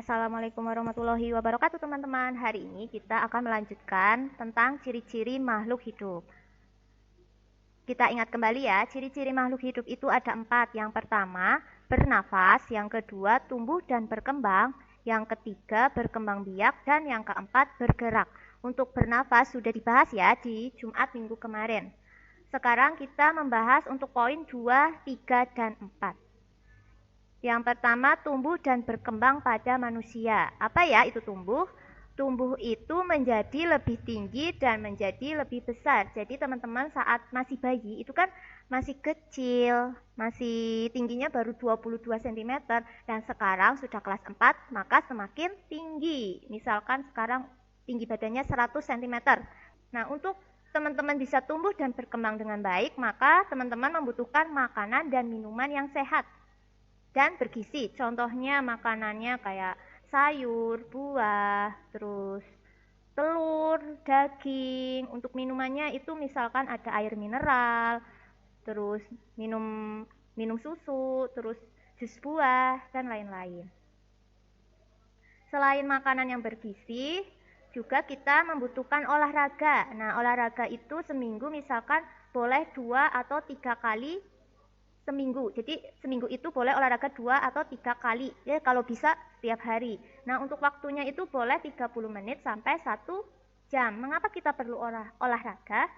Assalamualaikum warahmatullahi wabarakatuh teman-teman. Hari ini kita akan melanjutkan tentang ciri-ciri makhluk hidup. Kita ingat kembali ya, ciri-ciri makhluk hidup itu ada 4. Yang pertama, bernafas. Yang kedua, tumbuh dan berkembang. Yang ketiga, berkembang biak. Dan yang keempat, bergerak. Untuk bernafas sudah dibahas ya di Jumat minggu kemarin. Sekarang kita membahas untuk poin 2, 3, dan 4. Yang pertama, tumbuh dan berkembang pada manusia. Apa ya itu tumbuh? Tumbuh itu menjadi lebih tinggi dan menjadi lebih besar. Jadi teman-teman saat masih bayi itu kan masih kecil, masih tingginya baru 22 cm, dan sekarang sudah kelas 4, maka semakin tinggi. Misalkan sekarang tinggi badannya 100 cm. Nah, untuk teman-teman bisa tumbuh dan berkembang dengan baik, maka teman-teman membutuhkan makanan dan minuman yang sehat dan bergizi. Contohnya makanannya kayak sayur, buah, terus telur, daging. Untuk minumannya itu misalkan ada air mineral, terus minum susu, terus jus buah, dan lain-lain. Selain makanan yang bergizi, juga kita membutuhkan olahraga. Nah, olahraga itu seminggu misalkan boleh 2 atau 3 kali seminggu. Jadi seminggu itu boleh olahraga 2 atau 3 kali. Ya, kalau bisa setiap hari. Nah, untuk waktunya itu boleh 30 menit sampai 1 jam. Mengapa kita perlu olahraga?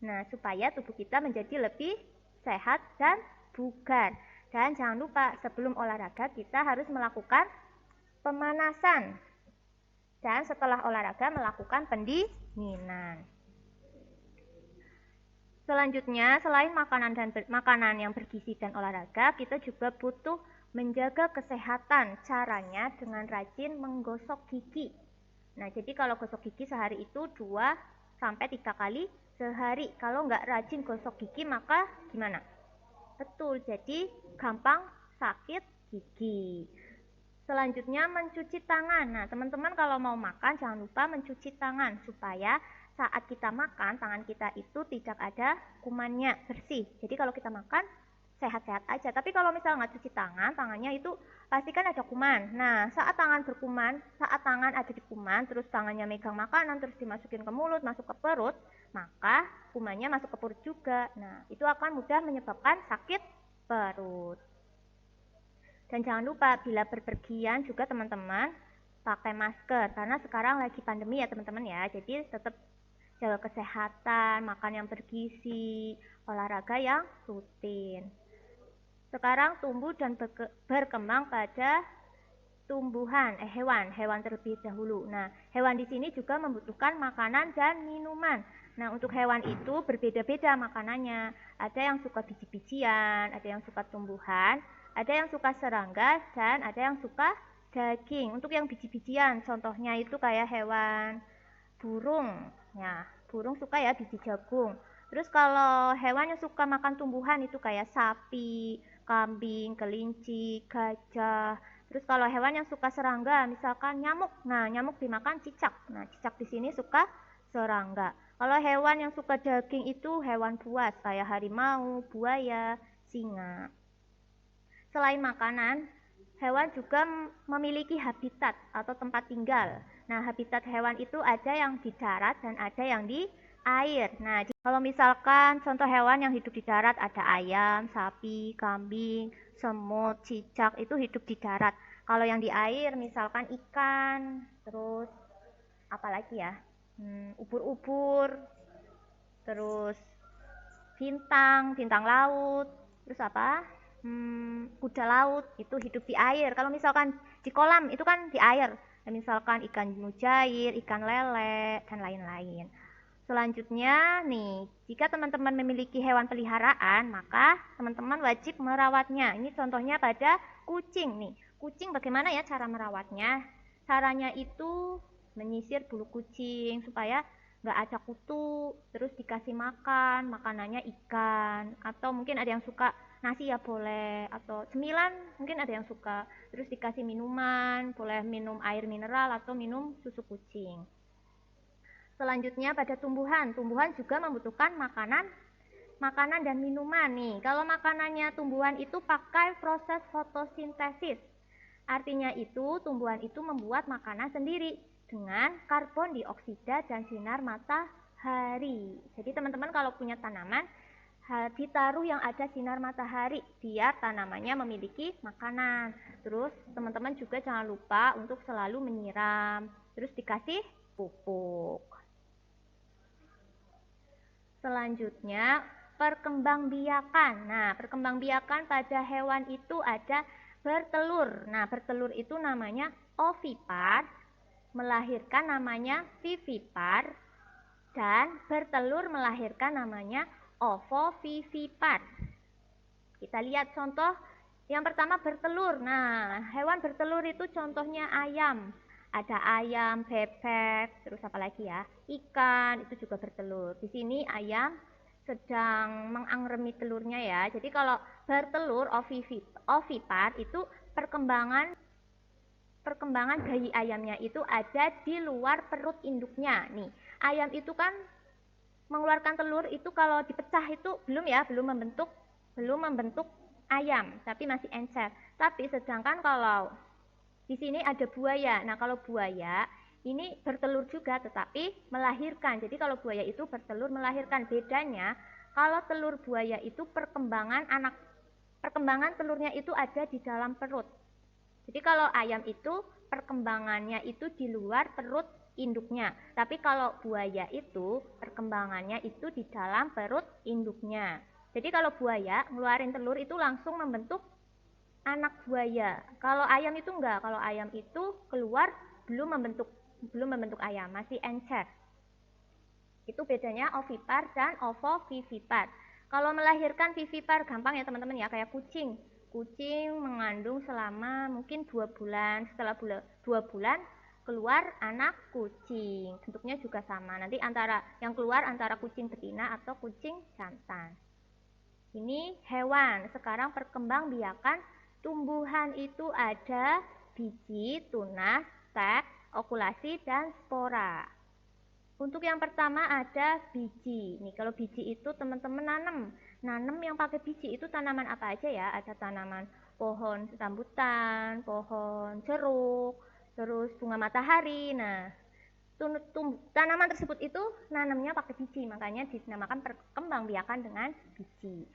Nah, supaya tubuh kita menjadi lebih sehat dan bugar. Dan jangan lupa sebelum olahraga kita harus melakukan pemanasan. Dan setelah olahraga melakukan pendinginan. Selanjutnya, selain makanan yang bergizi dan olahraga, kita juga butuh menjaga kesehatan. Caranya dengan rajin menggosok gigi. Nah, jadi kalau gosok gigi sehari itu 2 sampai 3 kali sehari. Kalau nggak rajin gosok gigi, maka gimana? Betul, jadi gampang sakit gigi. Selanjutnya, mencuci tangan. Nah, teman-teman kalau mau makan jangan lupa mencuci tangan supaya saat kita makan, tangan kita itu tidak ada kumannya, bersih. Jadi kalau kita makan, sehat-sehat aja. Tapi kalau misalnya nggak cuci tangan, tangannya itu pasti kan ada kuman. Nah, saat tangan berkuman, saat tangan ada di kuman, terus tangannya megang makanan, terus dimasukin ke mulut, masuk ke perut, maka kumannya masuk ke perut juga. Nah, itu akan mudah menyebabkan sakit perut. Dan jangan lupa, bila berpergian juga teman-teman, pakai masker. Karena sekarang lagi pandemi ya teman-teman ya, jadi tetap jaga kesehatan, makan yang bergizi, olahraga yang rutin. Sekarang tumbuh dan berkembang pada hewan terlebih dahulu. Nah, hewan di sini juga membutuhkan makanan dan minuman. Nah, untuk hewan itu berbeda-beda makanannya. Ada yang suka biji-bijian, ada yang suka tumbuhan, ada yang suka serangga, dan ada yang suka daging. Untuk yang biji-bijian, contohnya itu kayak hewan burung. Ya, burung suka ya biji jagung. Terus kalau hewan yang suka makan tumbuhan itu kayak sapi, kambing, kelinci, gajah. Terus kalau hewan yang suka serangga, misalkan nyamuk. Nah, nyamuk dimakan cicak. Nah, cicak di sini suka serangga. Kalau hewan yang suka daging itu hewan buas kayak harimau, buaya, singa. Selain makanan, hewan juga memiliki habitat atau tempat tinggal. Nah, habitat hewan itu ada yang di darat dan ada yang di air. Nah, kalau misalkan contoh hewan yang hidup di darat ada ayam, sapi, kambing, semut, cicak, itu hidup di darat. Kalau yang di air misalkan ikan, terus apa lagi ya? Ubur-ubur, terus bintang laut, terus apa? Kuda laut itu hidup di air. Kalau misalkan di kolam itu kan di air. Misalkan ikan mujair, ikan lele, dan lain-lain. Selanjutnya nih, jika teman-teman memiliki hewan peliharaan, maka teman-teman wajib merawatnya. Ini contohnya pada kucing nih. Kucing bagaimana ya cara merawatnya? Caranya itu menyisir bulu kucing supaya nggak ada kutu, terus dikasih makan, makanannya ikan, atau mungkin ada yang suka nasi ya boleh, atau cemilan mungkin ada yang suka, terus dikasih minuman, boleh minum air mineral atau minum susu kucing. Selanjutnya pada tumbuhan juga membutuhkan makanan dan minuman nih. Kalau makanannya tumbuhan itu pakai proses fotosintesis. Artinya itu tumbuhan itu membuat makanan sendiri dengan karbon dioksida dan sinar matahari. Jadi teman-teman kalau punya tanaman, ditaruh yang ada sinar matahari biar tanamannya memiliki makanan. Terus teman-teman juga jangan lupa untuk selalu menyiram. Terus dikasih pupuk. Selanjutnya perkembangbiakan. Nah, perkembangbiakan pada hewan itu ada bertelur. Nah, bertelur itu namanya ovipar, melahirkan namanya vivipar, dan bertelur melahirkan namanya ovovivipar. Kita lihat contoh yang pertama bertelur. Nah, hewan bertelur itu contohnya ayam. Ada ayam, bebek, terus apa lagi ya? Ikan itu juga bertelur. Di sini ayam sedang mengangremi telurnya ya. Jadi kalau bertelur ovipar itu perkembangan bayi ayamnya itu ada di luar perut induknya. Nih, ayam itu kan mengeluarkan telur itu kalau dipecah itu belum membentuk ayam, tapi masih encer. Tapi sedangkan kalau di sini ada buaya. Nah, kalau buaya ini bertelur juga tetapi melahirkan. Jadi kalau buaya itu bertelur melahirkan. Bedanya kalau telur buaya itu perkembangan telurnya itu ada di dalam perut. Jadi kalau ayam itu perkembangannya itu di luar perut induknya. Tapi kalau buaya itu perkembangannya itu di dalam perut induknya. Jadi kalau buaya ngeluarin telur itu langsung membentuk anak buaya. Kalau ayam itu enggak. Kalau ayam itu keluar belum membentuk ayam, masih encer. Itu bedanya ovipar dan ovovivipar. Kalau melahirkan vivipar gampang ya teman-teman ya, kayak kucing. Kucing mengandung selama mungkin 2 bulan. Setelah 2 bulan keluar anak kucing. Bentuknya juga sama. Nanti yang keluar antara kucing betina atau kucing jantan. Ini hewan. Sekarang perkembangbiakan tumbuhan itu ada biji, tunas, stek, okulasi, dan spora. Untuk yang pertama ada biji. Nih kalau biji itu teman-teman nanam yang pakai biji itu tanaman apa aja ya? Ada tanaman pohon rambutan, pohon jeruk, terus bunga matahari. Nah, tanaman tersebut itu nanamnya pakai biji, makanya dinamakan perkembangbiakan dengan biji.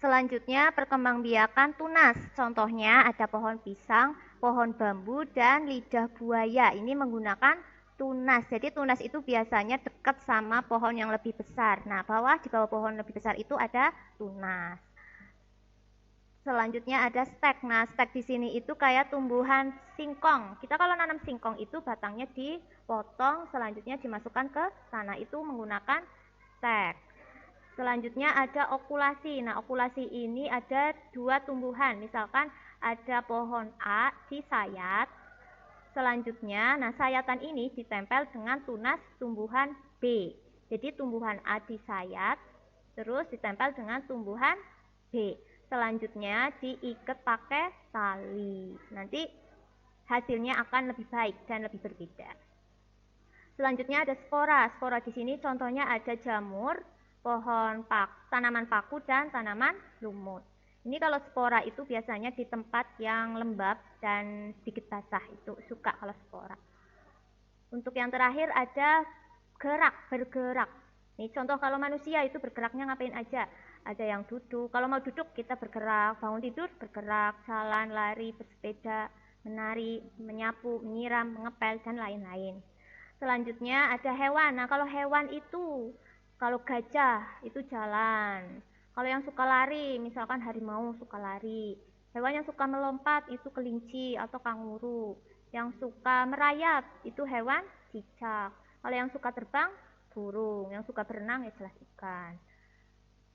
Selanjutnya perkembangbiakan tunas. Contohnya ada pohon pisang, pohon bambu, dan lidah buaya. Ini menggunakan tunas. Jadi tunas itu biasanya dekat sama pohon yang lebih besar. Nah, di bawah pohon lebih besar itu ada tunas. Selanjutnya ada stek. Nah, stek di sini itu kayak tumbuhan singkong. Kita kalau nanam singkong itu batangnya dipotong, selanjutnya dimasukkan ke tanah, itu menggunakan stek. Selanjutnya ada okulasi. Nah, okulasi ini ada 2 tumbuhan. Misalkan ada pohon A disayat. Selanjutnya, nah sayatan ini ditempel dengan tunas tumbuhan B. Jadi tumbuhan A disayat, terus ditempel dengan tumbuhan B. Selanjutnya diikat pakai tali. Nanti hasilnya akan lebih baik dan lebih berbeda. Selanjutnya ada spora. Spora di sini contohnya ada jamur, tanaman paku, dan tanaman lumut. Ini kalau spora itu biasanya di tempat yang lembab dan sedikit basah, itu suka kalau spora. Untuk yang terakhir ada bergerak. Nih contoh kalau manusia itu bergeraknya ngapain aja? Ada yang duduk, kalau mau duduk kita bergerak, bangun tidur bergerak, jalan, lari, bersepeda, menari, menyapu, menyiram, mengepel, dan lain-lain. Selanjutnya ada hewan. Nah kalau hewan itu, kalau gajah itu jalan. Kalau yang suka lari, misalkan harimau suka lari. Hewan yang suka melompat itu kelinci atau kanguru. Yang suka merayap itu hewan cicak. Kalau yang suka terbang, burung. Yang suka berenang ya jelas ikan.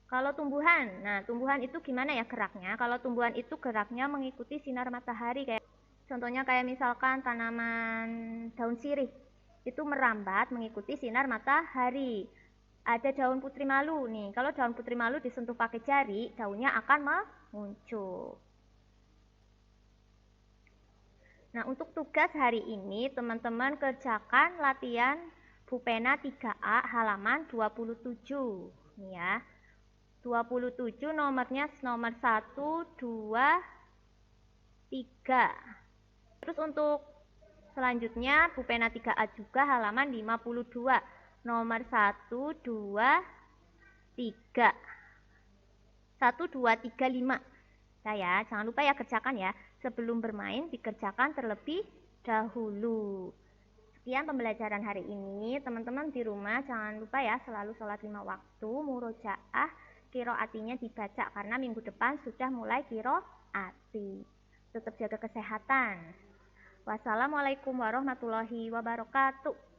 Kalau tumbuhan, nah tumbuhan itu gimana ya geraknya? Kalau tumbuhan itu geraknya mengikuti sinar matahari. Contohnya kayak misalkan tanaman daun sirih. Itu merambat mengikuti sinar matahari. Ada daun putri malu nih. Kalau daun putri malu disentuh pakai jari, daunnya akan muncul. Nah, untuk tugas hari ini teman-teman kerjakan latihan Bupena 3A halaman 27. Nih ya. 27 nomornya nomor 1, 2, 3. Terus untuk selanjutnya Pupena 3A juga halaman 52. Nomor 1, 2, 3. 1, 2, 3, 5. Nah ya, jangan lupa ya kerjakan ya. Sebelum bermain dikerjakan terlebih dahulu. Sekian pembelajaran hari ini. Teman-teman di rumah jangan lupa ya selalu sholat 5 waktu, murojaah, qiraatinya dibaca karena minggu depan sudah mulai qiraati. Tetap jaga kesehatan. Wassalamualaikum warahmatullahi wabarakatuh.